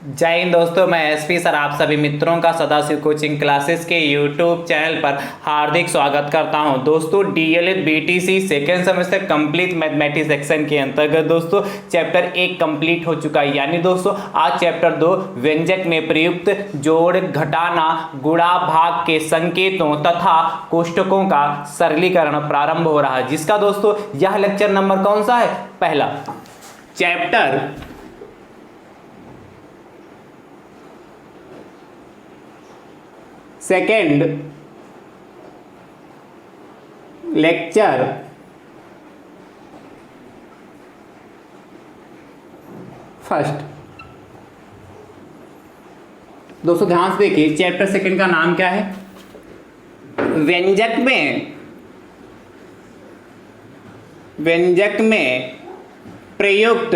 जय हिंद दोस्तों, मैं एसपी सर आप सभी मित्रों का सदाशिव कोचिंग क्लासेस के यूट्यूब चैनल पर हार्दिक स्वागत करता हूं। दोस्तों DElEd BTC second semester complete mathematics section के अंतर्गत दोस्तों चैप्टर 1 कंप्लीट हो चुका है। यानी दोस्तों आज चैप्टर 2 व्यंजक में प्रयुक्त जोड़, घटाना, गुणा, भाग के संकेतों तथा कोष्ठकों का सरलीकरण प्रारंभ हो रहा है, जिसका दोस्तों यह लेक्चर नंबर कौन सा है? पहला। Chapter second, lecture first. दोस्तों ध्यान से देखिए, चैप्टर सेकेंड का नाम क्या है? व्यंजक में प्रयुक्त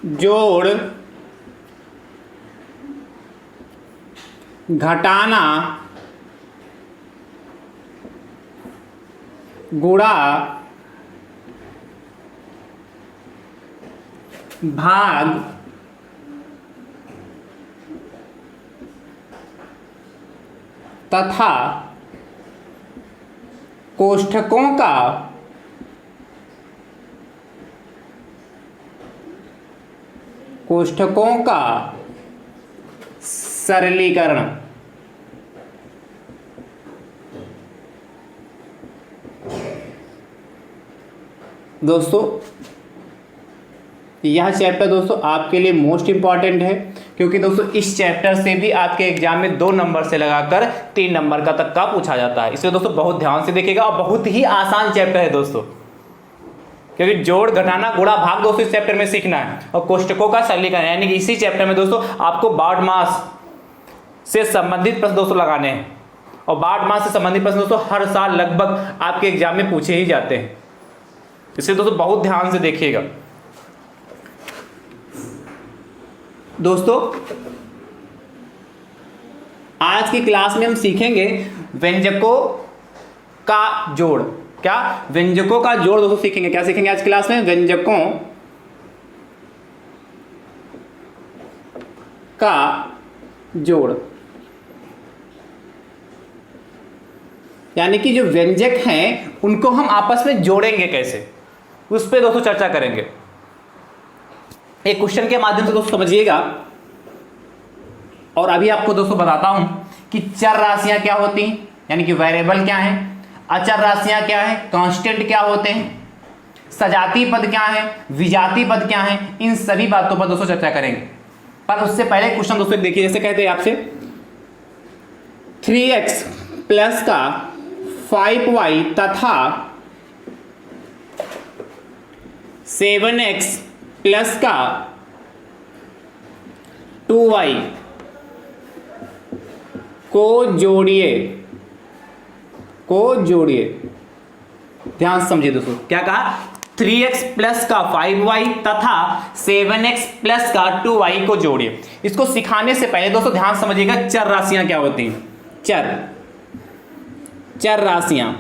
जोड़, घटाना, गुणा, भाग तथा कोष्ठकों का सरलीकरण। दोस्तों यह चैप्टर दोस्तों आपके लिए मोस्ट इंपॉर्टेंट है, क्योंकि दोस्तों इस चैप्टर से भी आपके एग्जाम में 2 नंबर से लगाकर 3 नंबर का तक का पूछा जाता है। इसलिए दोस्तों बहुत ध्यान से देखिएगा, और बहुत ही आसान चैप्टर है दोस्तों, क्योंकि जोड़, घटाना, गुणा, भाग दोस्तों इस चैप्टर में सीखना है, और कोष्ठकों का सरलीकरण यानी कि इसी चैप्टर में दोस्तों आपको बार्ड मास से संबंधित प्रश्न दोस्तों लगाने हैं। और बार्ड मास से संबंधित प्रश्न दोस्तों हर साल लगभग आपके एग्जाम में पूछे ही जाते हैं, इसलिए दोस्तों बहुत ध्यान से देखिएगा। दोस्तों आज की क्लास में हम सीखेंगे व्यंजकों का जोड़। क्या? व्यंजकों का जोड़ दोस्तों सीखेंगे। क्या सीखेंगे आज क्लास में? व्यंजकों का जोड़, यानी कि जो व्यंजक हैं उनको हम आपस में जोड़ेंगे कैसे, उस पर दोस्तों चर्चा करेंगे। एक क्वेश्चन के माध्यम से दोस्तों समझिएगा। और अभी आपको दोस्तों बताता हूं कि चर राशियां क्या होती हैं, यानी कि वेरिएबल क्या है, अचर राशियां क्या है, कांस्टेंट क्या होते हैं, सजातीय पद क्या है, विजातीय पद क्या है, इन सभी बातों पर दोस्तों चर्चा करेंगे। पर उससे पहले क्वेश्चन दोस्तों देखिए, जैसे कहते हैं आपसे 3x प्लस का 5y तथा 7x प्लस का 2y को जोड़िए। ध्यान से समझिए दोस्तों, क्या कहा? 3x प्लस का 5y तथा 7x प्लस का 2y को जोड़िए। इसको सिखाने से पहले दोस्तों ध्यान समझिएगा, चर राशियां क्या होती हैं। चर राशियां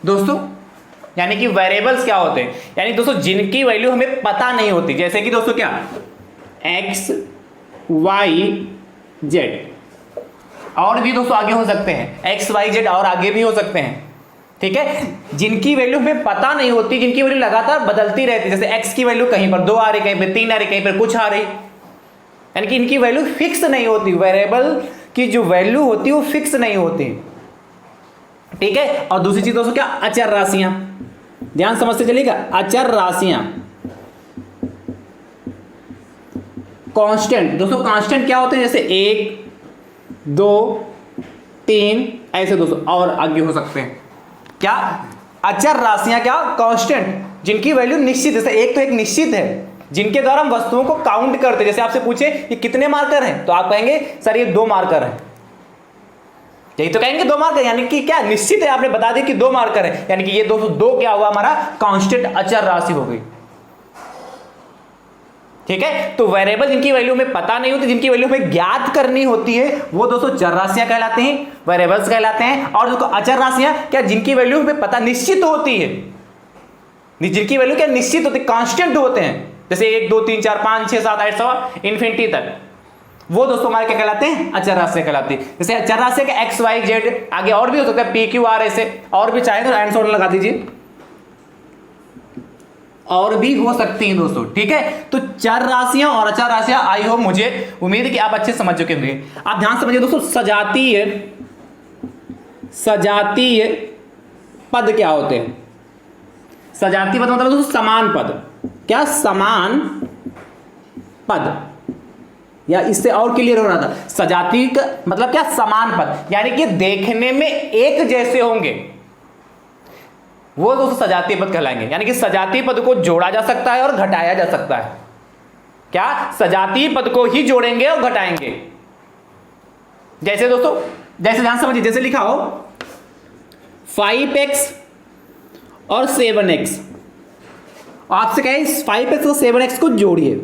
दोस्तों यानी कि वेरिएबल्स क्या होते हैं, यानी दोस्तों जिनकी वैल्यू हमें पता नहीं होती, जैसे कि दोस्तों क्या x y z, और भी दोस्तों आगे हो सकते हैं x y z, और आगे भी हो सकते हैं। ठीक है, जिनकी वैल्यू हमें पता नहीं होती, जिनकी वैल्यू लगातार बदलती रहती है, जैसे x की वैल्यू कहीं पर 2 आ रही, कहीं पर 3 आ रही, कहीं पर कुछ आ रही, यानी कि इनकी वैल्यू फिक्स नहीं होती। वेरिएबल की जो वैल्यू होती है वो फिक्स नहीं होती। ठीक है, और दूसरी चीज दोस्तों क्या? अचर राशियां। ध्यान समझते चलिएगा, अचर राशियां। कांस्टेंट दोस्तों, कांस्टेंट क्या होते हैं? जैसे 1 2 3 ऐसे दोस्तों, और आगे हो सकते हैं। क्या? अचर राशियां क्या? कांस्टेंट, जिनकी वैल्यू निश्चित है। जैसे एक तो एक निश्चित है, जिनके द्वारा हम वस्तुओं को काउंट करते हैं। जैसे आपसे पूछे कि कितने मार्कर हैं, तो आप कहेंगे सर ये 2 मार्कर हैं, यही तो कहेंगे 2 मार्कर, यानी कि क्या निश्चित है, आपने बता दिया कि 2 मार्कर है, यानी कि ये दोस्तों 2 क्या हुआ? हमारा कांस्टेंट अचर राशि हो गई। ठीक है। तो वेरिएबल जिनकी वैल्यू हमें पता नहीं होती, जिनकी वैल्यू हमें ज्ञात करनी होती है, वो दोस्तों चर राशियां कहलाते हैं, वेरिएबल्स कहलाते हैं। और दोस्तों अचर राशियां क्या, जिनकी वैल्यू हमें पता निश्चित होती है, जिनकी वैल्यू क्या निश्चित होती है, कांस्टेंट होते हैं, जैसे 1 2 3 4 5 6 7 8 9 इन्फिनिटी तक, वो दोस्तों हमारे क्या कहलाते हैं, अचर राशियां कहलाती है। जैसे अचर राशियां के एक्स वाई जेड, आगे और भी हो सकता है पी क्यू आर, ऐसे और भी चाहे तो एंड ऑन लगा दीजिए, और भी हो सकती हैं दोस्तों, ठीक है। तो चर राशियां और अचर राशियां, आई होप, मुझे उम्मीद है कि आप अच्छे समझ चुके होंगे। आप ध्यान समझिए दोस्तों, सजातीय पद क्या होते हैं? सजातीय पद मतलब दोस्तों समान पद। क्या? समान पद, या इससे और क्लियर हो रहा था, सजातीय का मतलब क्या, समान पद, यानी कि देखने में एक जैसे होंगे, वो दोस्तों सजातीय पद कहलाएंगे। यानी कि सजातीय पद को जोड़ा जा सकता है और घटाया जा सकता है। क्या? सजातीय पद को ही जोड़ेंगे और घटाएंगे। जैसे दोस्तों, जैसे ध्यान समझिए, जैसे लिखा हो 5x और 7x, आपसे कहे 5x और 7x को जोड़िए,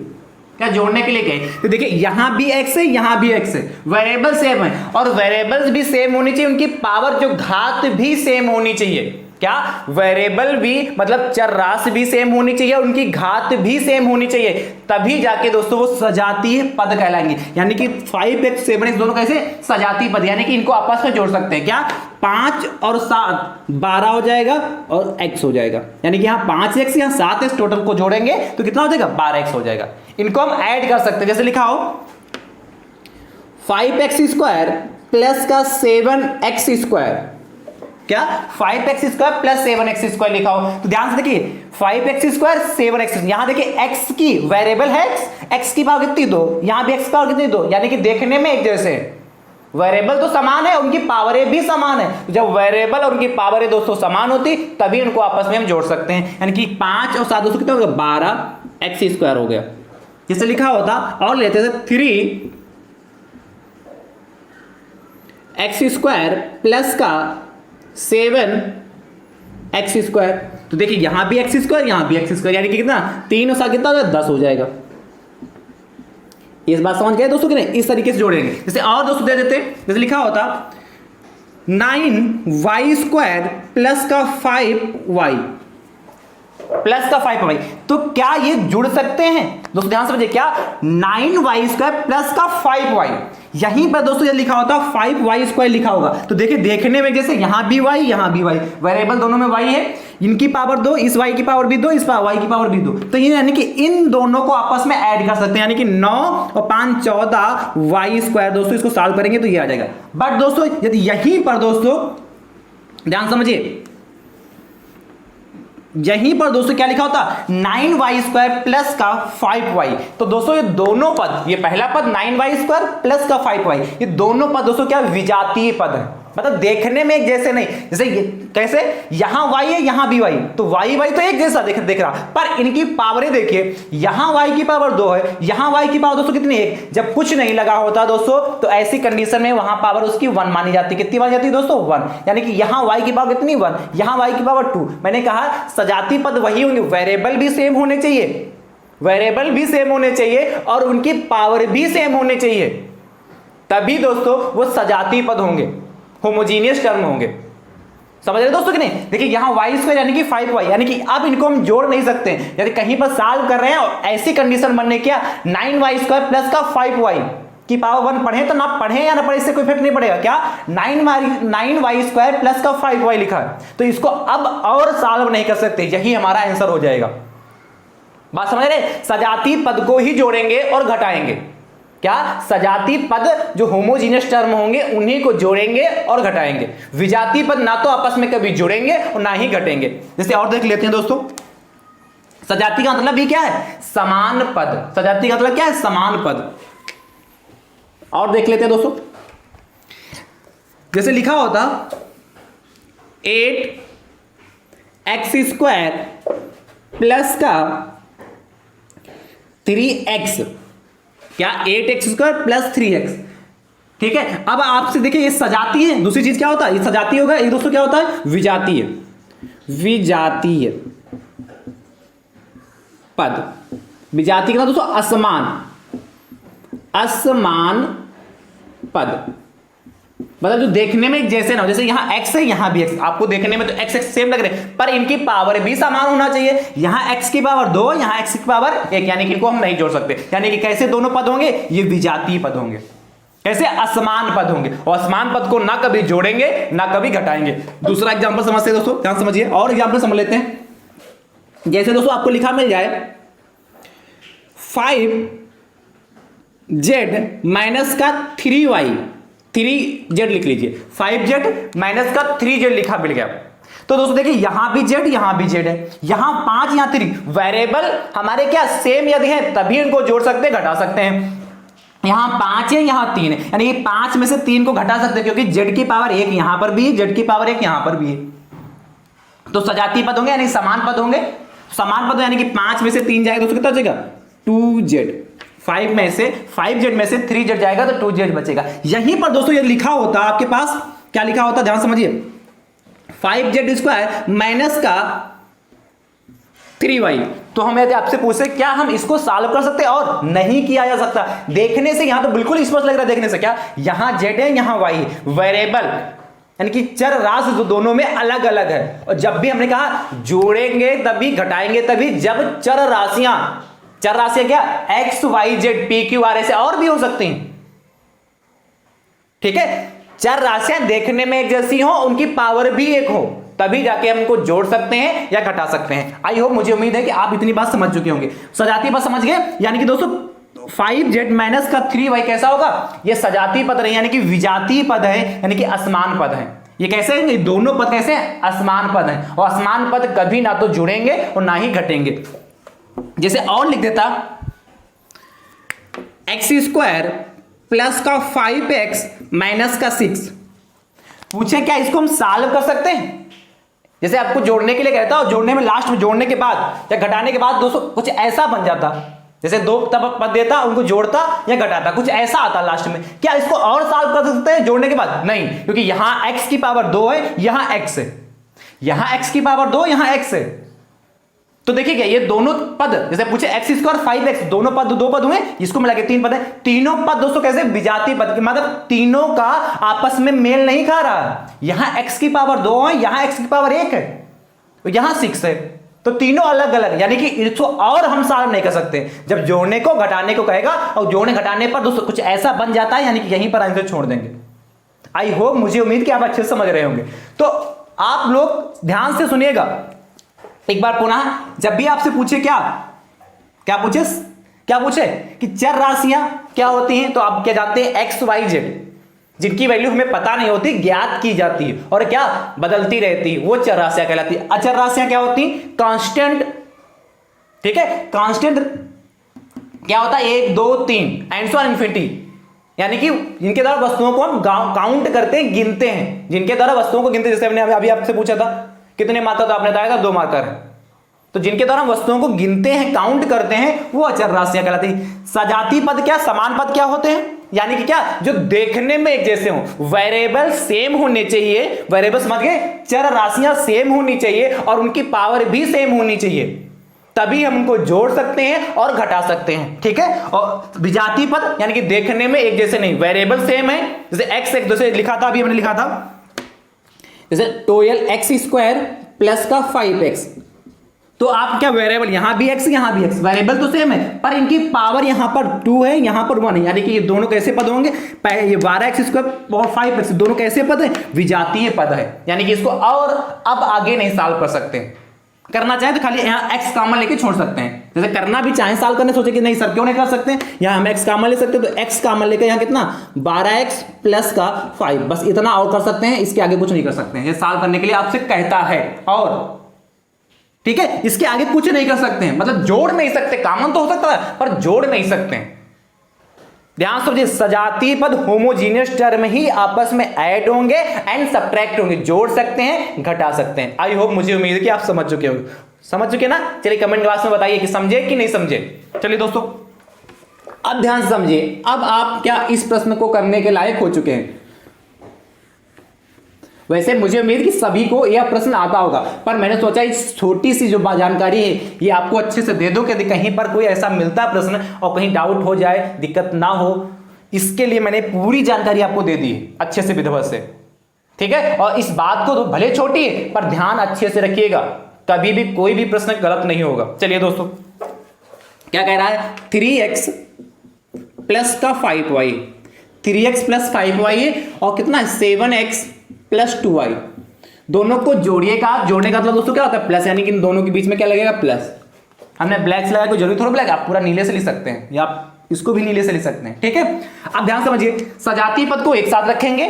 क्या जोड़ने के लिए कहे, तो देखिए यहां भी x है, यहां भी x है, वेरिएबल सेम है, और वेरिएबल्स भी सेम होनी चाहिए, उनकी पावर जो घात भी सेम होनी चाहिए। क्या? वेरिएबल भी मतलब चर राशि भी सेम होनी चाहिए, उनकी घात भी सेम होनी चाहिए, तभी जाके दोस्तों वो सजातीय पद कहलाएंगे। यानी कि 5x 7x दोनों कैसे सजातीय पद, यानी कि इनको आपस में जोड़ सकते हैं। क्या? 5 और 7 12 हो जाएगा और x हो जाएगा, यानी कि यहाँ 5x या 7x टोटल को जोड़ेंगे तो कितना हो जाएगा, 12x हो जाएगा। इनको हम ऐड कर सकते हैं, जैसे लिखा हो 5x स्क्वायर प्लस का 7x स्क्वायर, क्या? 5x square plus 7x square लिखा हो, तो ध्यान से देखिए 5x स्क्वायर 7x, यहां देखिए x की वेरिएबल है x की पावर कितनी 2, यहां भी x की पावर कितनी 2, यानी कि देखने में एक जैसे, वेरिएबल तो समान है, उनकी पावरें भी समान है। जब वेरिएबल और उनकी पावरें दोस्तों समान होती तभी उनको आपस में हम जोड़ सकते हैं, यानी कि 5 और 7 दोस्तों कितना हो गया, 12x स्क्वायर हो गया। जैसे लिखा होता और लेते थे 3x स्क्वायर प्लस का 7x स्क्वायर, तो देखिए यहां भी x स्क्वायर, यहां भी x स्क्वायर, यानी कि कितना 3 और 7 कितना हो जाएगा, 10 हो जाएगा। इस बात समझ गए दोस्तों कि नहीं? इस तरीके से जोड़ेंगे। जैसे और दोस्तों दे देते, जैसे लिखा होता 9y स्क्वायर प्लस का 5y प्लस का 5y, तो क्या ये जुड़ सकते हैं दोस्तों? ध्यान समझिए, क्या 9y स्क्वायर प्लस का 5y, यहीं पर दोस्तों ये लिखा होता 5y स्क्वायर लिखा होगा, तो देखिए देखने में जैसे यहां भी y यहां भी y, वेरिएबल दोनों में y है, इनकी पावर 2, इस y की पावर भी 2, इस y की पावर भी 2, तो ये यानी कि इन दोनों को आपस में ऐड कर सकते हैं, यानी कि 9 और 5 14 y स्क्वायर, दोस्तों इसको सॉल्व करेंगे तो ये आ जाएगा। बट दोस्तों यदि यहीं पर दोस्तों ध्यान समझिए, यहीं पर दोस्तों क्या लिखा होता 9y स्क्वायर प्लस का 5y, तो दोस्तों ये दोनों पद, ये पहला पद 9y स्क्वायर प्लस का 5y, ये दोनों पद दोस्तों क्या विजातीय पद है, मतलब देखने में एक जैसे नहीं। जैसे कैसे, यहां y है यहां भी y, तो y तो एक जैसा दिख रहा, पर इनकी पावरें देखिए, यहां y की पावर 2 है, यहां y की पावर दोस्तों कितनी, 1। जब कुछ नहीं लगा होता दोस्तों तो ऐसी कंडीशन में वहां पावर उसकी 1 मानी जाती है। कितनी मानी जाती है दोस्तों, 1, यानी कि यहां y की पावर कितनी, 1, यहां y की पावर 2। मैंने कहा सजातीय पद वही होंगे, वेरिएबल भी सेम होने चाहिए, वेरिएबल भी सेम होने चाहिए और उनकी पावर भी सेम होने चाहिए, तभी दोस्तों वो सजातीय पद होंगे, होमोजीनियस टर्म होंगे। समझ रहे दोस्तों कि नहीं? देखिए यहां y स्क्वायर यानी कि 5y, यानी कि अब इनको हम जोड़ नहीं सकते, यदि कहीं पर सॉल्व कर रहे हैं और ऐसी कंडीशन बनने क्या 9y स्क्वायर प्लस का 5y की पावर 1 पढ़े तो ना पढ़े या ना पढ़े इससे कोई इफेक्ट नहीं पड़ेगा। क्या 9y स्क्वायर प्लस का 5y लिखा है, तो इसको अब और सॉल्व नहीं कर सकते, यही हमारा आंसर हो जाएगा। बात समझ रहे? सजातीय पद को ही जोड़ेंगे और घटाएंगे। क्या सजातीय पद जो होमोजीनियस टर्म होंगे उन्हीं को जोड़ेंगे और घटाएंगे, विजातीय पद ना तो आपस में कभी जुड़ेंगे और ना ही घटेंगे। जैसे और देख लेते हैं दोस्तों, सजातीय का मतलब भी क्या है, समान पद। सजातीय का मतलब क्या है, समान पद। और देख लेते हैं दोस्तों, जैसे लिखा होता 8x स्क्वायर प्लस का 3x, क्या 8x स्क्वायर प्लस 3x, ठीक है। अब आपसे देखिए ये सजातीय है, दूसरी चीज क्या होता है, ये सजातीय होगा, ये दोस्तों क्या होता है, विजातीय। विजातीय पद, विजातीय कितना दोस्तों, असमान, असमान पद, मतलब जो देखने में जैसे ना हो, जैसे यहां x है यहां भी x, आपको देखने में तो x सेम लग रहे हैं पर इनकी पावर भी समान होना चाहिए। यहां x की पावर 2, यहां x की पावर 1, यानी कि इनको हम नहीं जोड़ सकते। यानी कि कैसे दोनों पद होंगे, ये विजातीय पद होंगे। कैसे, असमान पद होंगे, और असमान पद को ना कभी जोड़ेंगे ना कभी घटाएंगे। दूसरा एग्जांपल समझते हैं दोस्तों, ध्यान समझिए, और एग्जांपल समझ लेते हैं। जैसे दोस्तों आपको लिखा मिल जाए 5z माइनस का 3y, 3z लिख लीजिए, 5z माइनस का 3z लिखा मिल गया। तो दोस्तों देखिए यहां भी z यहां भी z है, यहां 5 यहां 3, वेरिएबल हमारे क्या सेम यदि है तभी इनको जोड़ सकते हैं घटा सकते हैं। यहां 5 है यहां 3 है, यानी कि 5 में से 3 को घटा सकते हैं क्योंकि z की पावर 1 यहां पर भी है, z की पावर 1 यहां पर भी है। तो सजातीय पद होंगे यानी समान पद होंगे। समान पद यानी कि 5 में से 3 जाएगा तो कितना बचेगा, 2z। 5 में से 5z में से 3z जाएगा तो 2z बचेगा। यहीं पर दोस्तों ये लिखा होता आपके पास, क्या लिखा होता, ध्यान समझिए, 5z स्क्वायर माइनस का 3y। तो हम यदि आपसे पूछे क्या हम इसको सॉल्व कर सकते हैं, और नहीं किया जा सकता। देखने से यहां तो बिल्कुल स्पष्ट लग रहा है, देखने से क्या, यहां z है यहां y है, वेरिएबल यानी कि चर राशि जो दोनों में अलग अलग है। और जब भी हमने कहा जोड़ेंगे तभी घटाएंगे तभी, जब चर राशियां क्या, x y z p q r ऐसे और भी हो सकती हैं, ठीक है। चर राशियां देखने में एक जैसी हो, उनकी पावर भी एक हो, तभी जाके हम इनको जोड़ सकते हैं या घटा सकते हैं। आई होप, मुझे उम्मीद है कि आप इतनी बात समझ चुके होंगे। सजातीय पद समझ गए, यानी कि दोस्तों 5z माइनस का 3y कैसा होगा, ये सजातीय पद नहीं यानी कि विजातीय पद है, यानी कि असमान पद है। ये कैसे हैं, ये दोनों पद कैसे हैं, असमान पद हैं, और असमान पद कभी ना तो जुड़ेंगे और ना ही घटेंगे। जैसे और लिख देता x स्क्वायर प्लस का 5x माइनस का 6, पूछे क्या इसको हम सॉल्व कर सकते हैं। जैसे आपको जोड़ने के लिए कहता है और जोड़ने में लास्ट में जोड़ने के बाद या घटाने के बाद दोस्तों कुछ ऐसा बन जाता, जैसे दो तब पद देता, उनको जोड़ता या घटाता, कुछ ऐसा आता लास्ट में। क्या इसको और सॉल्व कर सकते हैं जोड़ने के बाद, नहीं, क्योंकि यहां x की पावर 2 है यहां x है, यहां x की पावर 2 यहां x है। तो देखिए क्या ये दोनों पद, जैसे पूछे x स्क्वायर 5x, दोनों पद दो पद हुए, इसको मिला के 3 पद है। तीनों पद दोस्तों कैसे, विजातीय पद, मतलब तीनों का आपस में मेल नहीं खा रहा। यहां x की पावर 2 है यहां x की पावर 1 है, तो यहां 6 है, तो तीनों अलग अलग, यानी कि इसको और हम सॉल्व नहीं कर सकते। जब जोड़ने को घटाने को कहेगा और जोड़ने घटाने पर दोस्तों कुछ ऐसा बन जाता है, यानी कि यहीं पर आंसर छोड़ देंगे। आई होप, मुझे उम्मीद कि आप अच्छे से समझ रहे होंगे। तो आप लोग ध्यान से सुनिएगा एक बार पुनः, जब भी आपसे पूछे क्या पूछे कि चर राशियां क्या होती हैं, तो आप क्या जानते हैं, x y z, जिनकी वैल्यू हमें पता नहीं होती, ज्ञात की जाती है और क्या बदलती रहती है, वो चर राशियां कहलाती है। अचर राशियां क्या होती, कांस्टेंट, ठीक है। कांस्टेंट क्या होता है, 1 2 3 एंड सो ऑन इन्फिनिटी, यानी कि जिनके द्वारा वस्तुओं को हम काउंट करते हैं, गिनते हैं, जिनके द्वारा वस्तुओं को गिनते हैं। जैसे हमने अभी आपसे पूछा था कितने मार्कर, तो आपने बताया था 2 मार्कर है। तो जिनके द्वारा हम वस्तुओं को गिनते हैं, काउंट करते हैं, वो अचर राशियां कहलाती है। सजातीय पद क्या, समान पद क्या होते हैं, यानी कि क्या, जो देखने में एक जैसे हो, वेरिएबल सेम होने चाहिए, वेरिएबल समझ गए, चर राशियां सेम होनी चाहिए और उनकी पावर भी सेम होनी चाहिए, तभी हम उनको जोड़ सकते हैं और घटा सकते हैं, ठीक है। और विजातीय पद यानी कि देखने में एक जैसे नहीं, वेरिएबल सेम है, जैसे x एक जैसे लिखा था, अभी हमने लिखा था, जैसे 12x स्क्वायर प्लस का 5x, तो आप क्या, वेरिएबल यहां भी x यहां भी x, वेरिएबल तो सेम है पर इनकी पावर यहां पर 2 है यहां पर 1 है, यानी कि ये दोनों कैसे पद होंगे, ये 12x स्क्वायर और 5x दोनों कैसे पद है, विजातीय पद है, यानी कि इसको और अब आगे नहीं सॉल्व कर सकते। करना चाहे तो खाली यहां x कॉमन लेके छोड़ सकते हैं, जैसे करना भी चाहे सॉल्व करने, सोचे कि नहीं सर क्यों नहीं कर सकते, यहां हम x कॉमन ले सकते हैं, तो x कॉमन लेकर यहां कितना 12x प्लस का 5, बस इतना और कर सकते हैं, इसके आगे कुछ नहीं कर सकते हैं। ये सॉल्व करने के लिए आपसे कहता है, और ठीक है, इसके आगे कुछ नहीं कर सकते हैं, मतलब जोड़ नहीं सकते, कॉमन तो हो सकता है पर जोड़ नहीं सकते हैं। ध्यान समझिए, सजातीय पद होमोजीनियस टर्म ही आपस में ऐड होंगे एंड सब्ट्रैक्ट होंगे, जोड़ सकते हैं घटा सकते हैं। आई होप, मुझे उम्मीद है कि आप समझ चुके होंगे, समझ चुके ना। चलिए कमेंट बॉक्स में बताइए कि समझे कि नहीं समझे। चलिए दोस्तों अब ध्यान से समझिए, अब आप क्या इस प्रश्न को करने के लायक हो चुके हैं। वैसे मुझे उम्मीद कि सभी को यह प्रश्न आता होगा, पर मैंने सोचा इस छोटी सी जो जानकारी है ये आपको अच्छे से दे दो कि कहीं पर कोई ऐसा मिलता है प्रश्न और कहीं डाउट हो जाए, दिक्कत ना हो, इसके लिए मैंने पूरी जानकारी आपको दे दी अच्छे से विधिवत से, ठीक है। और इस बात को तो भले छोटी है पर ध्यान अच्छे से रखिएगा, कभी भी कोई भी प्रश्न गलत नहीं होगा। चलिए दोस्तों क्या कह रहा है, 3x प्लस का 5y, 3x प्लस 5y है और कितना 7x प्लस 2y, दोनों को जोड़िएगा। जोड़ने का मतलब दोस्तों क्या होता है, प्लस, यानी कि इन दोनों के बीच में क्या लगेगा, प्लस। हमने ब्लैक से लगाया, कोई जरूरी थोड़ा ब्लैक, आप पूरा नीले से लिख सकते हैं या आप इसको भी नीले से लिख सकते हैं, ठीक है। अब ध्यान समझिए, सजातीय पद को एक साथ रखेंगे,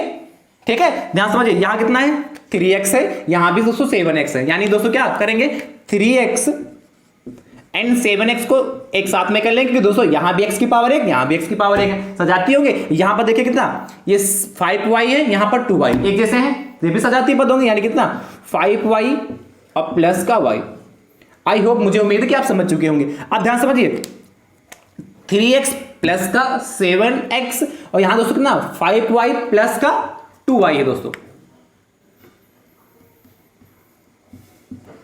ठीक है। ध्यान समझिए, यहां कितना है 3x है, यहां भी दोस्तों 7x है, यानी दोस्तों क्या करेंगे 3x एंड 7x को एक साथ में कर लेंगे, क्योंकि दोस्तों यहां भी x की पावर 1, यहां भी x की पावर 1 है, सजाती होंगे। यहां पर देखिए कितना, ये 5y है, यहां पर 2y एक जैसे हैं, ये भी सजाती पद होंगे, यानी कितना 5y और प्लस का y। आई होप, मुझे उम्मीद है कि आप समझ चुके होंगे। अब ध्यान समझिए, 3x प्लस का 7x और यहां दोस्तों कितना 5y प्लस का 2y है दोस्तों,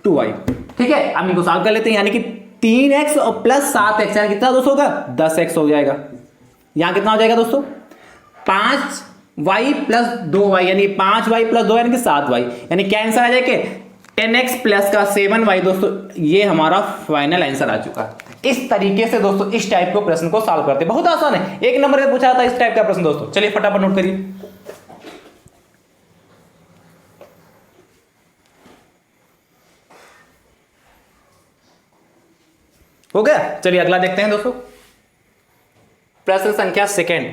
2y, ठीक है। अब इनको सॉल्व कर लेते हैं, यानी कि 3x और प्लस 7x यानी कितना दोस्तों होगा 10x हो जाएगा। यहां कितना हो जाएगा दोस्तों 5y प्लस 2y, यानी 5y प्लस 2 यानी कि 7y, यानी क्या आंसर आ जाएगा 10x प्लस का 7y। दोस्तों ये हमारा फाइनल आंसर आ चुका है। इस तरीके से दोस्तों इस टाइप को प्रश्न को सॉल्व करते हैं, बहुत आसान है, 1 नंबर में पूछा था इस टाइप का प्रश्न दोस्तों। चलिए फटाफट नोट करिए। हो गया, चलिए अगला देखते हैं दोस्तों, प्रश्न संख्या सेकंड।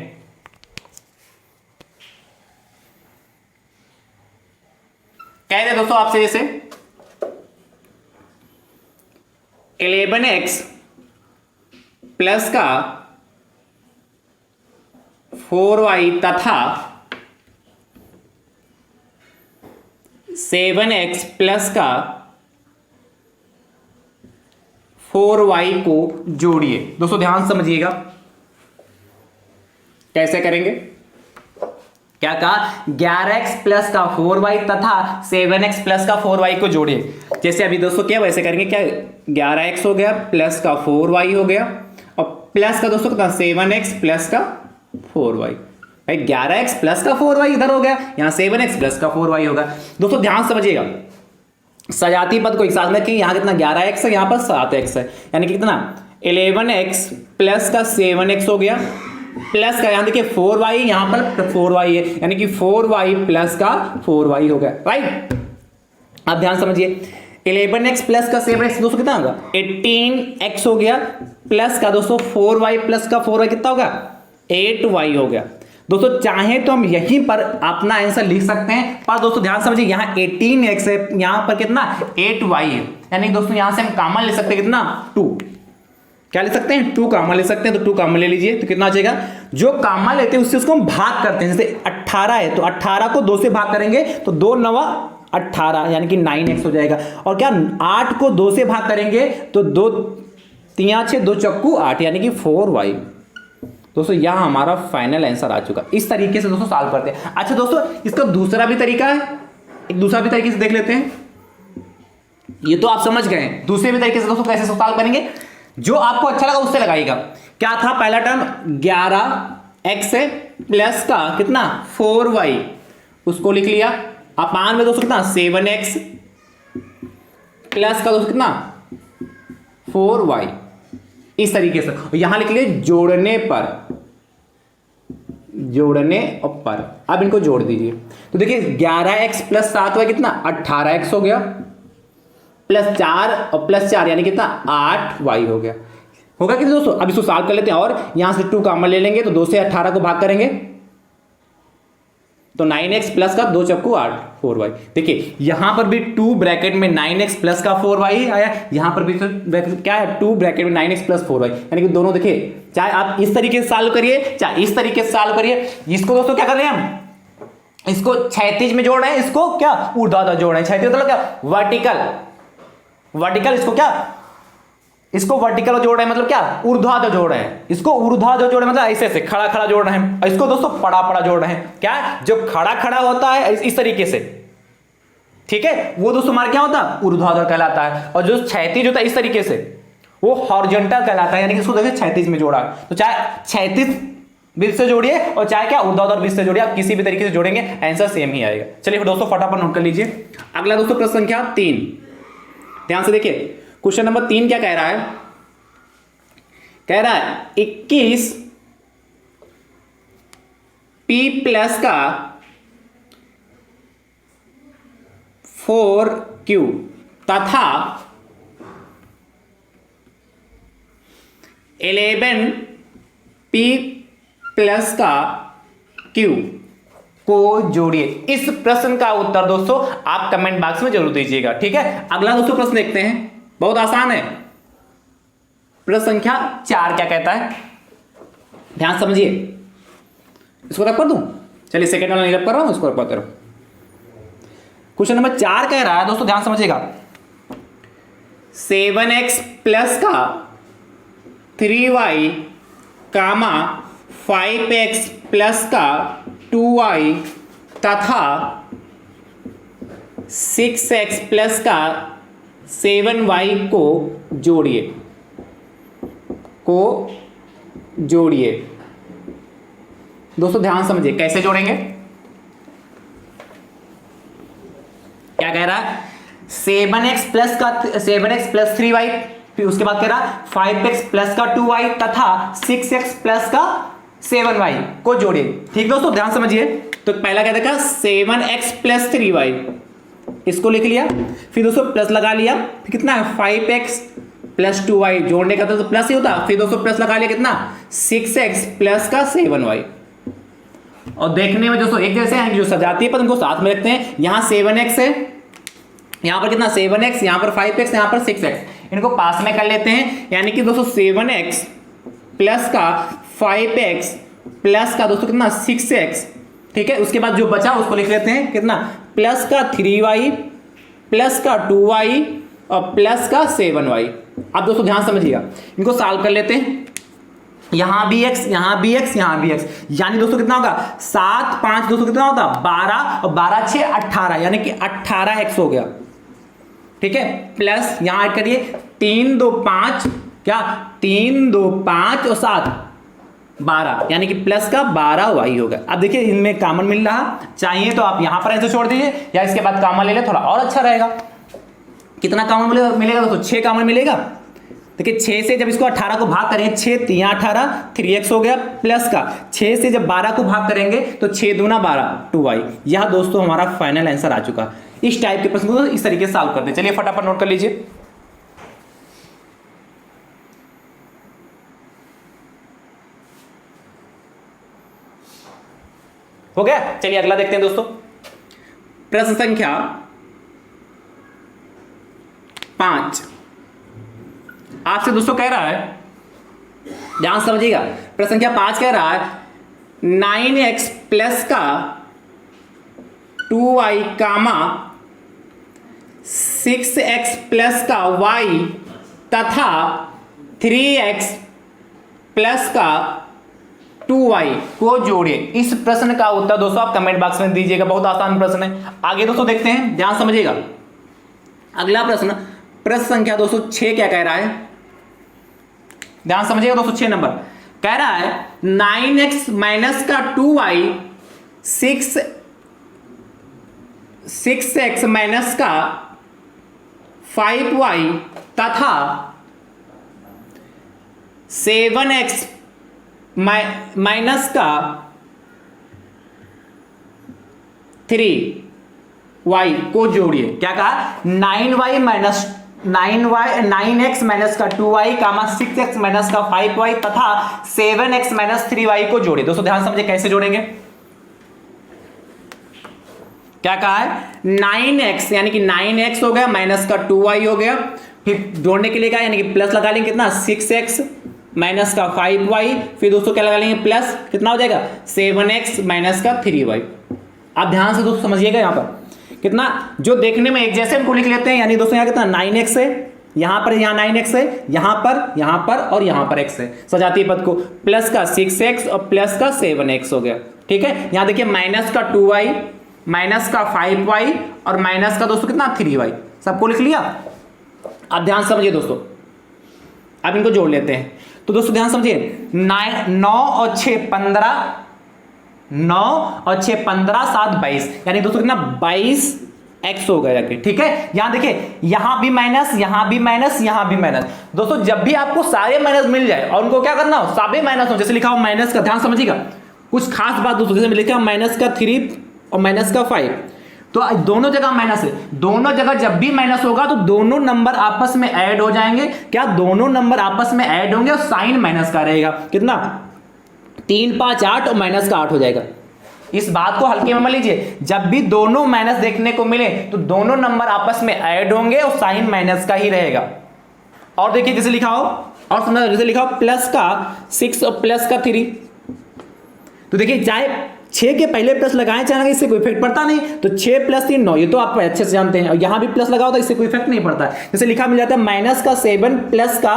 कह रहे दोस्तों आपसे जैसे 11x प्लस का 4y तथा 7x प्लस का 4y को जोड़िए। दोस्तों ध्यान समझिएगा कैसे करेंगे, क्या कहा 11x प्लस का 4y तथा 7x प्लस का 4y को जोड़िए। जैसे अभी दोस्तों क्या वैसे करेंगे, क्या 11x हो गया प्लस का 4y हो गया और प्लस का दोस्तों कितना 7x प्लस का 4y, भाई 11x प्लस का 4y इधर हो गया, यहां 7x प्लस का 4y होगा। दोस्तों ध्यान समझिएगा, सजाती पद को एक साथ में कि यहां कितना 11x है, यहां पर 7x है, यानी कि कितना 11x प्लस का 7x हो गया, प्लस का यहां देखिए 4y, यहां पर 4y है, यानी कि 4y प्लस का 4y हो गया, राइट। अब ध्यान समझिए 11x प्लस का 7x दोस्तों कितना होगा 18x हो गया, प्लस का दोस्तों 4y प्लस का 4y कितना होगा 8y हो गया। दोस्तों चाहे तो हम यहीं पर अपना आंसर लिख सकते हैं, पर दोस्तों ध्यान समझिए यहाँ 18x है, यहां पर कितना 8y है, यानी दोस्तों यहां से हम कॉमन ले सकते हैं कितना 2, क्या ले सकते हैं 2 कॉमन ले सकते हैं, तो 2 कॉमन ले लीजिए, तो कितना आ जाएगा, जो कॉमन लेते हैं उससे उसको हम भाग करते हैं। जैसे 18 है तो 18 को 2 से भाग करेंगे तो 2 9 18 यानी कि 9x हो जाएगा, और क्या 8 को 2 से भाग करेंगे तो 2 3 6 2 चक्कू 8 यानी कि 4y। दोस्तों यहां हमारा फाइनल आंसर आ चुका। इस तरीके से दोस्तों सॉल्व करते हैं। अच्छा दोस्तों इसका दूसरा भी तरीका है, एक दूसरा भी तरीके से देख लेते हैं, ये तो आप समझ गए हैं। दूसरे भी तरीके से दोस्तों कैसे सॉल्व करेंगे, जो आपको अच्छा लगा उससे लगाइएगा। क्या था पहला टर्म 11x प्लस का कितना 4y, उसको लिख लिया, अपान में दोस्तों कितना 7x प्लस का दोस्तों कितना 4y, इस तरीके से यहां लिख लिए जोड़ने पर, जोड़ने और पर। अब इनको जोड़ दीजिए तो देखिए 11x प्लस 7y कितना 18x हो गया, प्लस 4 और प्लस 4 यानी कितना 8y हो गया, होगा कि दोस्तों। अब इसको सॉल्व कर लेते हैं और यहां से 2 कॉमन ले लेंगे तो 2 से 18 को भाग करेंगे तो 9x प्लस का 2 चक्कू 8 4y। देखिए यहां पर भी 2 ब्रैकेट में 9x प्लस का 4y आया, यहां पर भी तो क्या है 2 ब्रैकेट में 9x प्लस 4y, यानी कि दोनों देखिए चाहे आप इस तरीके से सॉल्व करिए चाहे इस तरीके से सॉल्व करिए। इसको दोस्तों क्या कर रहे हैं हम, इसको क्षैतिज में जोड़ रहे हैं, इसको क्या ऊर्ध्वाधर जोड़ रहे हैं। क्षैतिज मतलब क्या वर्टिकल, वर्टिकल इसको क्या इसको वर्टिकल जोड़ रहे हैं मतलब क्या ऊर्ध्वाधर जोड़ रहे हैं, इसको ऊर्ध्वाधर जोड़ रहे हैं मतलब ऐसे ऐसे खड़ा खड़ा जोड़ रहे हैं, इसको दोस्तों पड़ा पड़ा जोड़ रहे हैं। क्या जो खड़ा खड़ा होता है इस तरीके से, ठीक है, वो दोस्तों हमारा क्या होता है, ऊर्ध्वाधर कहलाता है। और जो क्षैतिज होता है इस तरीके से, वो हॉरिजॉन्टल कहलाता है, यानी कि इसको देखिए क्षैतिज में जोड़ा, तो चाहे क्षैतिज बीच से जोड़िए और चाहे क्या ऊर्ध्वाधर बीच से जोड़िए, आप किसी भी तरीके से जोड़ेंगे आंसर सेम ही आएगा। चलिए फिर दोस्तों फटाफट नोट कर लीजिए। अगला दोस्तों प्रश्न संख्या 3, ध्यान से देखिए क्वेश्चन नंबर 3 क्या कह रहा है, कह रहा है 21 P प्लस का 4Q तथा 11P प्लस का Q को जोड़िए। इस प्रश्न का उत्तर दोस्तों आप कमेंट बॉक्स में जरूर दीजिएगा, ठीक है। अगला दोस्तों प्रश्न देखते हैं, बहुत आसान है। प्रश्न संख्या 4 क्या कहता है, ध्यान समझिए। इसको रख कर दूं, चलिए सेकंड वाला नहीं रख कर रहा हूं, इसको रख पाते रहो। क्वेश्चन नंबर 4 कह रहा है दोस्तों, ध्यान समझिएगा, 7x प्लस का 3y कामा 5x प्लस का 2y तथा 6x प्लस का 7y को जोड़िए। दोस्तों ध्यान समझिए कैसे जोड़ेंगे, क्या कह रहा है, 7x प्लस 3y, फिर उसके बाद कह रहा 5x प्लस का 2y तथा 6x प्लस का 7y को जोड़िए। ठीक दोस्तों ध्यान समझिए, तो पहला क्या देखा 7x प्लस 3y, इसको लिख लिया, फिर दोस्तों प्लस लगा लिया, फिर कितना है 5x प्लस 2y, जोड़ने का तो प्लस ही होता, फिर दोस्तों प्लस लगा लिया कितना 6x प्लस का 7y। और देखने में दोस्तों एक जैसे हैं, जो सजाती है पर उनको साथ में रखते हैं। यहां 7x है, यहां पर कितना 7x, यहां पर 5x, यहां पर 6x, इनको पास में कर लेते हैं, यानी कि दोस्तों 7x प्लस का 5x प्लस का दोस्तों कितना 6x, ठीक है। उसके बाद जो बचा उसको लिख लेते हैं कितना प्लस का 3y प्लस का 2y और प्लस का 7y। अब दोस्तों ध्यान समझिएगा, इनको सॉल्व कर लेते हैं, यहां भी x, यहां भी x, यहां भी x, यानी दोस्तों कितना होगा 7 5 दोस्तों कितना होता 12 और 12 6 18, यानी कि 18x हो गया, ठीक है। प्लस यहां ऐड करिए 3 2 5, क्या 3 2 5 और 7 12, यानी कि प्लस का 12y हो गया। अब देखिए इनमें कॉमन मिल रहा, चाहिए तो आप यहां पर ऐसे छोड़ दीजिए या इसके बाद कॉमन ले ले, थोड़ा और अच्छा रहेगा। कितना कॉमन मिलेगा दोस्तों 6 कॉमन मिलेगा। देखिए 6 से जब इसको 18 को भाग करेंगे, 6 3 18 3x हो गया, प्लस का 6 से जब 12 को भाग करेंगे तो 6 दूना 12 2y। यह दोस्तों हमारा फाइनल आंसर आ चुका। इस टाइप के प्रश्न को इस तरीके से सॉल्व करते हैं। चलिए फटाफट नोट कर लीजिए। हो गया, चलिए अगला देखते हैं दोस्तों। प्रश्न संख्या 5 आपसे दोस्तों कह रहा है, ध्यान समझिएगा, प्रश्न संख्या 5 कह रहा है 9x प्लस का 2y कामा 6x प्लस का y तथा 3x प्लस का 2y को जोड़िए। इस प्रश्न का उत्तर दोस्तों आप कमेंट बॉक्स में दीजिएगा, बहुत आसान प्रश्न है। आगे दोस्तों देखते हैं, ध्यान समझिएगा। अगला प्रश्न, प्रश्न संख्या दोस्तों 6 क्या कह रहा है, ध्यान समझिएगा दोस्तों। 6 नंबर कह रहा है 9x माइनस का 2y 6x माइनस का 5y तथा 7x माइनस का 3y को जोड़िए। क्या कहा 9y माइनस 9x माइनस का 2y कामा 6x माइनस का 5y तथा 7x माइनस 3y को जोड़िए। दोस्तों ध्यान समझिए कैसे जोड़ेंगे। क्या कहा है 9x यानी कि 9x हो गया माइनस का 2y हो गया, फिर जोड़ने के लिए क्या यानी कि प्लस लगा लेंगे कितना 6x माइनस का 5y, फिर दोस्तों क्या लगा लेंगे प्लस कितना हो जाएगा 7x माइनस का 3y। आप ध्यान से दोस्तों समझिएगा, यहां पर कितना जो देखने में एक जैसे उनको लिख लेते हैं, यानी दोस्तों यहाँ कितना 9x है, यहां पर यहाँ 9x है, यहां पर और यहां पर x है, सजातीय पद को प्लस का 6x और प्लस का 7x हो गया। ठीक है, यहां देखिए माइनस का 2y माइनस का 5y और माइनस का दोस्तों कितना 3y। सबको लिख लिया। अब ध्यान समझिए दोस्तों, अब इनको जोड़ लेते हैं। तो दोस्तों ध्यान समझिए, 9 और 6 15, 9 और 6 15, 7 22, यानी दोस्तों कितना 22x हो गया। ठीक है, यहां देखिए, यहां भी माइनस, यहां भी माइनस, यहां भी माइनस। दोस्तों जब भी आपको सारे माइनस मिल जाए और उनको क्या करना हो, सारे माइनस हो, जैसे लिखा हो माइनस का, ध्यान समझिएगा कुछ खास बात दोस्तों, जैसे लिखा माइनस का 3 और माइनस का 5, तो दोनों जगह माइनस है। दोनों जगह जब भी माइनस होगा तो दोनों नंबर आपस में ऐड हो जाएंगे। क्या दोनों नंबर आपस में ऐड होंगे और साइन माइनस का रहेगा। कितना 3 5 8 और माइनस का 8 हो जाएगा। इस बात को हल्के में मत लीजिए, जब भी दोनों माइनस देखने को मिले तो दोनों नंबर आपस में ऐड होंगे और साइन माइनस का ही रहेगा। और देखिए जैसे लिखा हो, और समझा, जैसे लिखा हो प्लस का 6 और प्लस का 3, तो देखिए चाहे 6 के पहले प्लस लगाएं चाहे, इससे कोई इफेक्ट पड़ता नहीं। तो 6 प्लस 3 9, ये तो आप अच्छे से जानते हैं। और यहां भी प्लस लगाओ तो इससे कोई इफेक्ट नहीं पड़ता। जैसे लिखा मिल जाता है माइनस का 7 प्लस का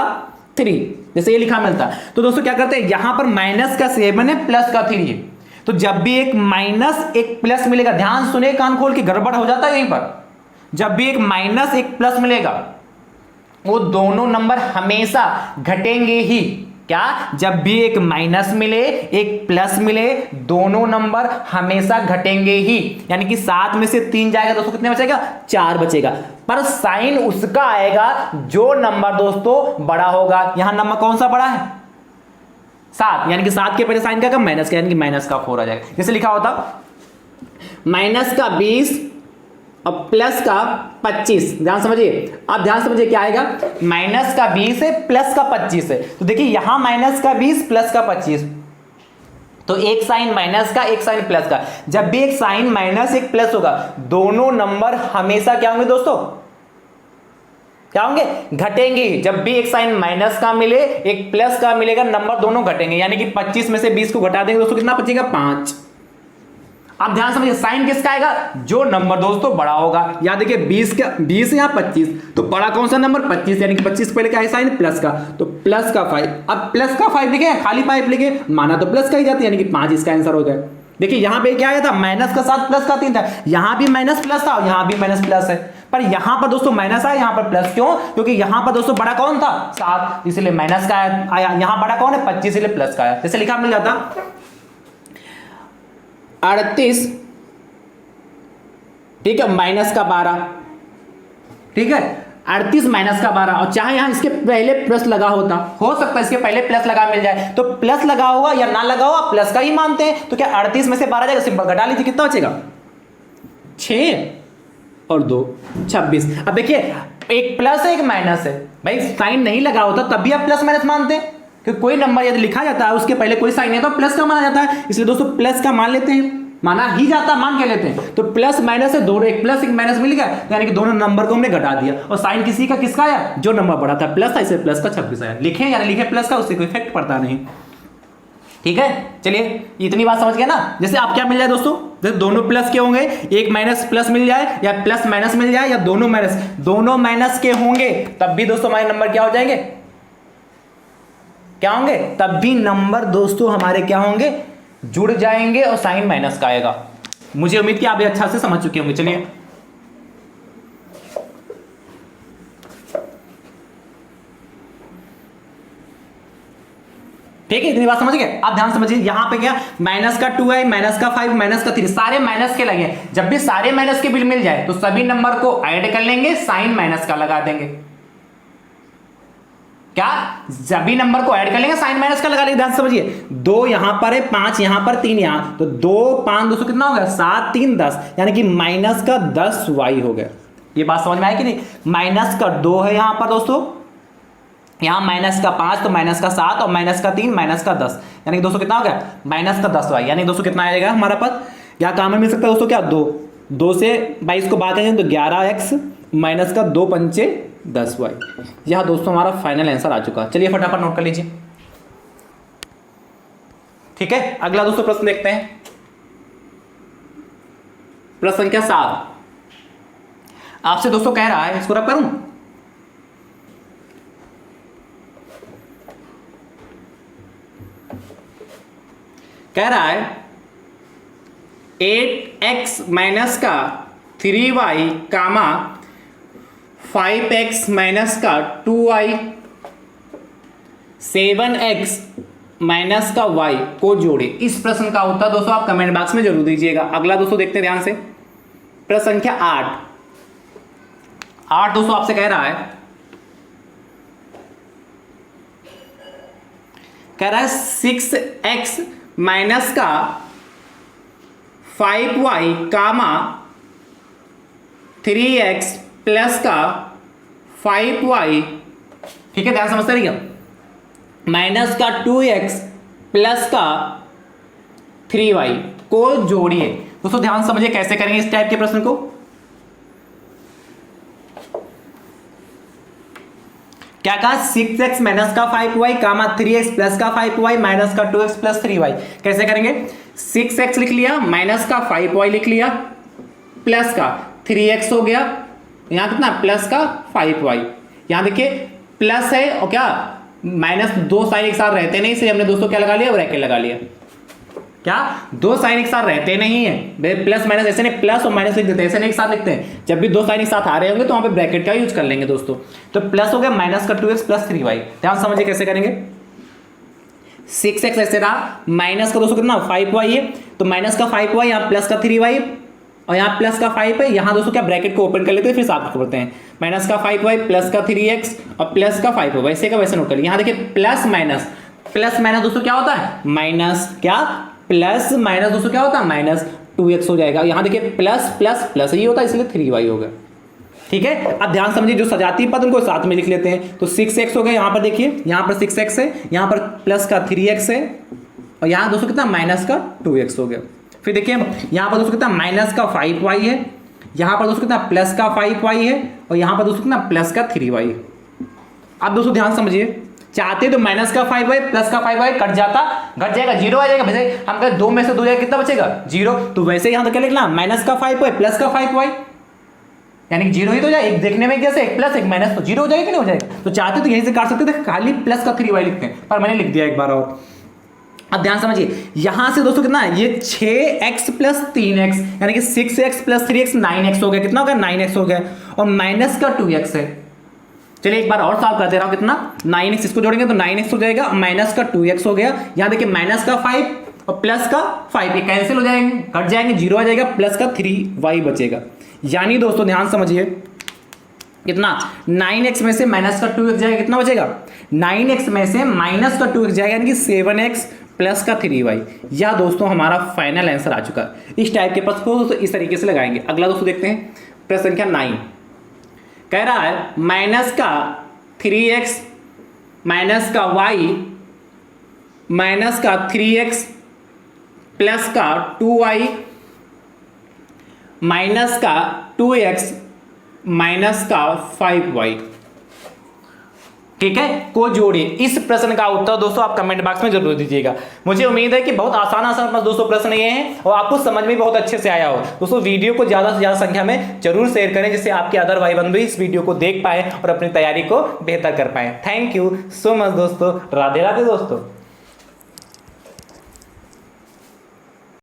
3, जैसे ये लिखा मिलता है। तो दोस्तों क्या करते हैं, यहां पर माइनस का 7 है, प्लस का 3 है, तो जब भी एक माइनस एक प्लस मिलेगा, ध्यान सुने कान खोल के, गड़बड़ हो जाता है यहीं पर। जब भी एक माइनस एक प्लस मिलेगा वो दोनों नंबर हमेशा घटेंगे ही। क्या, जब भी एक माइनस मिले एक प्लस मिले, दोनों नंबर हमेशा घटेंगे ही। यानी कि 7 में से 3 जाएगा दोस्तों, कितने बचेगा, 4 बचेगा। पर साइन उसका आएगा जो नंबर दोस्तों बड़ा होगा। यहां नंबर कौन सा बड़ा है, 7, यानी कि 7 के पहले साइन का माइनस का, यानी कि माइनस का 4 आ जाएगा। जैसे लिखा होता माइनस का 20 और प्लस का 25, ध्यान समझिए। अब ध्यान समझिए क्या आएगा, माइनस का 20 है प्लस का 25 है, तो देखिए यहां माइनस का 20 प्लस का 25, तो एक साइन माइनस का एक साइन प्लस का। जब भी एक साइन माइनस एक प्लस होगा, दोनों नंबर हमेशा क्या होंगे दोस्तों, क्या होंगे, घटेंगे। जब भी एक साइन माइनस का मिले एक प्लस का मिलेगा, नंबर दोनों घटेंगे। यानी कि 25 में से 20 को घटा देंगे दोस्तों, कितना बचेगा, 5। अब ध्यान समझिए, साइन किसका आएगा, जो नंबर दोस्तों बड़ा होगा। याद देखिए 20 या 25, तो बड़ा कौन सा नंबर 25, यानी कि 25 पहले क्या है साइन प्लस का, तो प्लस का 5। अब प्लस का 5 लिखे, खाली 5 लिखे, माना तो प्लस का ही जाती है, यानी कि 5 इसका आंसर हो जाए। देखिए यहां पे क्या आया था, माइनस का 7 प्लस का 3 था, यहां भी माइनस प्लस था और यहां भी माइनस प्लस है। पर यहां पर दोस्तों माइनस आया, यहां पर प्लस, क्यों, क्योंकि यहां पर दोस्तों बड़ा कौन था 7, इसलिए माइनस का आया। यहां बड़ा कौन है 25, इसलिए प्लस का आया। जैसे लिखा मिल जाता 38, ठीक है, माइनस का 12, ठीक है, 38 माइनस का 12। और चाहे यहां इसके पहले प्लस लगा होता, हो सकता है इसके पहले प्लस लगा मिल जाए, तो प्लस लगा होगा या ना लगा होगा, प्लस का ही मानते हैं। तो क्या 38 में से 12 जाएगा, सिंपल घटा लीजिए, कितना बचेगा, 6 और 2 26। अब देखिए एक प्लस है एक माइनस है, भाई साइन नहीं लगा होता तब भी आप प्लस माइनस मानते हैं, क्योंकि कोई नंबर यदि लिखा जाता है उसके पहले कोई साइन है तो प्लस का माना जाता है। इसलिए दोस्तों प्लस का मान लेते हैं, माना ही जाता, मान के लेते हैं। तो प्लस माइनस है, दोनों एक प्लस एक माइनस मिल गया, यानी कि दोनों नंबर को हमने घटा दिया। और साइन किसी का किसका आया, जो नंबर बड़ा था प्लस था, इसे प्लस का 26 आया। लिखे या लिखे प्लस का, उससे कोई इफेक्ट पड़ता नहीं। ठीक है, चलिए इतनी बात समझ गए ना। जैसे आप क्या मिल जाए दोस्तों, जैसे दोनों प्लस के होंगे, एक माइनस प्लस मिल जाए या प्लस माइनस मिल जाए, या दोनों माइनस के होंगे, तब भी दोस्तों हमारे नंबर क्या हो जाएंगे, क्या होंगे, तब भी नंबर दोस्तों हमारे क्या होंगे, जुड़ जाएंगे और साइन माइनस का आएगा। मुझे उम्मीद कि आप ये अच्छा से समझ चुके होंगे। चलिए ठीक है, इतनी बात समझ गए। आप ध्यान समझिए, यहां पे क्या माइनस का 2 है, माइनस का 5, माइनस का 3, सारे माइनस के लगे। जब भी सारे माइनस के बिल मिल जाए तो सभी नंबर को ऐड कर लेंगे, साइन माइनस का लगा देंगे। क्या, सभी नंबर को ऐड कर लेंगे, साइन माइनस का लगा लेंगे। ध्यान समझिए, 2 यहां पर है, 5 यहां पर, 3 यहां, तो 2 5 दोस्तों कितना हो गया, 7 3 10, यानी कि माइनस का 10y हो गया। ये बात समझ में आई कि नहीं। माइनस का 2 है यहां पर दोस्तों, यहां माइनस का 5 तो माइनस का 7 और माइनस का 3 माइनस का 10, यानी कि दोस्तों कितना हो गया, माइनस का 10y। यानी दोस्तों कितना आएगा हमारा पास, यहां कॉमन मिल सकता है दोस्तों, क्या 2 से 22 को बात करें तो 11x माइनस का 2 पंचे 10y। यह दोस्तों हमारा फाइनल आंसर आ चुका। चलिए फटाफट नोट कर लीजिए। ठीक है, अगला दोस्तों प्रश्न देखते हैं। प्रश्न संख्या 7 आपसे दोस्तों कह रहा है, इसको रब करूं, कह रहा है 8x माइनस का 3y कामा 5x माइनस का 2y 7x माइनस का y को जोड़े। इस प्रश्न का उत्तर दोस्तों आप कमेंट बॉक्स में जरूर दीजिएगा। अगला दोस्तों देखते हैं ध्यान से, प्रश्न संख्या 8 दोस्तों आपसे कह रहा है 6x माइनस का 5y कामा 3x प्लस का 5y, ठीक है ध्यान समझते रहिए, माइनस का 2x प्लस का 3y को जोड़िए। दोस्तों ध्यान समझिए कैसे करेंगे इस टाइप के प्रश्न को। क्या कहा, 6x माइनस का 5y कामा 3x प्लस का 5y माइनस का 2x प्लस 3y। कैसे करेंगे, 6x लिख लिया, माइनस का 5y लिख लिया, प्लस का 3x हो गया, यहां कितना प्लस का 5y। यहां देखिए प्लस है और क्या माइनस, दो साइन एक साथ रहते नहीं, इसलिए हमने दोस्तों क्या लगा लिया, ब्रैकेट लगा लिया। क्या दो साइन एक साथ रहते नहीं है, प्लस माइनस ऐसे नहीं, प्लस और माइनस लिख देते हैं, ऐसे नहीं एक साथ लिखते हैं। जब भी दो साइन एक साथ आ रहे होंगे तो वहां पे ब्रैकेट का यूज कर लेंगे दोस्तों। तो प्लस हो गया माइनस का 2x प्लस 3y। ध्यान समझिए कैसे करेंगे, 6x ऐसे रहा, माइनस का दोस्तों कितना 5y है, तो माइनस का 5y, यहाँ प्लस का 3y और यहाँ प्लस का 5 है। यहाँ दोस्तों क्या ब्रैकेट को ओपन कर लेते हैं, फिर साफ करते हैं, माइनस का 5y प्लस का 3x और प्लस का 5 है, वैसे का वैसे नोट कर लिया। यहाँ देखिए प्लस माइनस, प्लस माइनस दोस्तों क्या होता है माइनस, क्या प्लस माइनस दोस्तों क्या होता है माइनस 2x हो जाएगा। यहाँ देखिए प्लस प्लस प्लस ये होता है, इसलिए 3y हो गया। ठीक है, अब ध्यान समझिए जो सजाती पद उनको साथ में लिख लेते हैं। तो 6x हो गया, यहाँ पर देखिए यहाँ पर 6x है, यहाँ पर प्लस का 3x है और यहाँ दोस्तों कितना माइनस का 2x हो गया। फिर देखिए यहाँ पर दोस्तों कितना माइनस का 5y है, यहाँ पर दोस्तों कितना प्लस का 5y है और यहाँ पर दोस्तों कितना प्लस का 3y है। अब दोस्तों ध्यान समझिए, चाहते तो माइनस का 5y प्लस का 5y कट जाता, घट जाएगा, जीरो आ जाएगा। वैसे हम कहें 2 में से 2 जाएगा, कितना बचेगा 0। तो वैसे यहाँ तो क्या लिखना, माइनस का 5y प्लस का 5y, यानी कि 0 ही तो जाए, एक देखने में कैसे एक प्लस एक माइनस, तो 0 हो जाएगा कि नहीं हो जाएगा। तो चाहते तो यहीं से काट सकते थे, खाली प्लस का 3y लिखते हैं, पर मैंने लिख दिया एक बार और। अब ध्यान समझिए यहां से दोस्तों कितना है, ये 6x प्लस 3x यानी कि 6x प्लस 3x 9x हो गया। कितना हो गया 9x हो गया और माइनस का 2x है। चलिए एक बार और सॉल्व कर दे रहा हूं, कितना 9x, इसको जोड़ेंगे तो 9x हो जाएगा, माइनस का 2x हो गया। यहां देखिए माइनस का 5 और प्लस का 5 ये कैंसिल हो जाएंगे, कट जाएंगे, 0 आ जाएगा, प्लस का 3y बचेगा। यानी दोस्तों ध्यान समझिए कितना 9x में से माइनस का 2x जाएगा, कितना बचेगा 9x में से माइनस का 2x जाएगा, यानी कि 7x प्लस का 3y। यह दोस्तों हमारा फाइनल आंसर आ चुका है। इस टाइप के प्रश्न को दोस्तों इस तरीके से लगाएंगे। अगला दोस्तों देखते हैं प्रश्न संख्या 9, कह रहा है माइनस का 3x माइनस का y माइनस का 3x प्लस का 2y माइनस का 2x माइनस का 5y, ठीक है, को जोड़े। इस प्रश्न का उत्तर दोस्तों आप कमेंट बॉक्स में जरूर दीजिएगा। मुझे उम्मीद है कि बहुत आसान आसान दोस्तों प्रश्न ये हैं और आपको समझ में बहुत अच्छे से आया हो। दोस्तों वीडियो को ज्यादा से ज्यादा संख्या में जरूर शेयर करें, जिससे आपके अदर भाई बंधु इस वीडियो को देख पाए और अपनी तैयारी को बेहतर कर पाए। थैंक यू सो मच दोस्तों, राधे राधे दोस्तों।